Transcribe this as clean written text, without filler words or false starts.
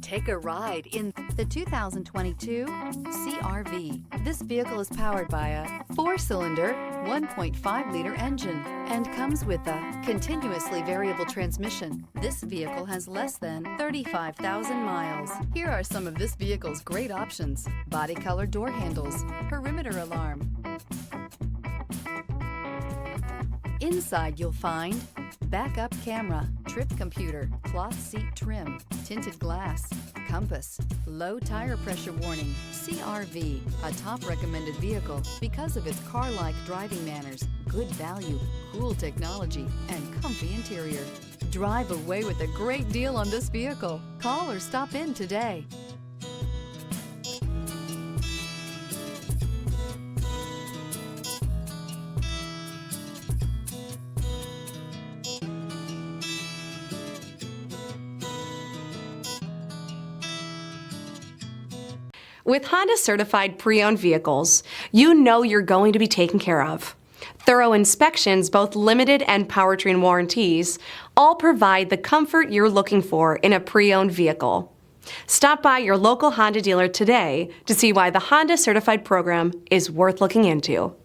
Take a ride in the 2022 CR-V. This vehicle is powered by a 4-cylinder, 1.5-liter engine and comes with a continuously variable transmission. This vehicle has less than 35,000 miles. Here are some of this vehicle's great options: body color door handles, perimeter alarm. Inside you'll find backup camera, trip computer, cloth seat trim, tinted glass, compass, low tire pressure warning. CR-V, a top recommended vehicle because of its car-like driving manners, good value, cool technology, and comfy interior. Drive away with a great deal on this vehicle. Call or stop in today. With Honda certified pre-owned vehicles, you know you're going to be taken care of. Thorough inspections, both limited and powertrain warranties, all provide the comfort you're looking for in a pre-owned vehicle. Stop by your local Honda dealer today to see why the Honda certified program is worth looking into.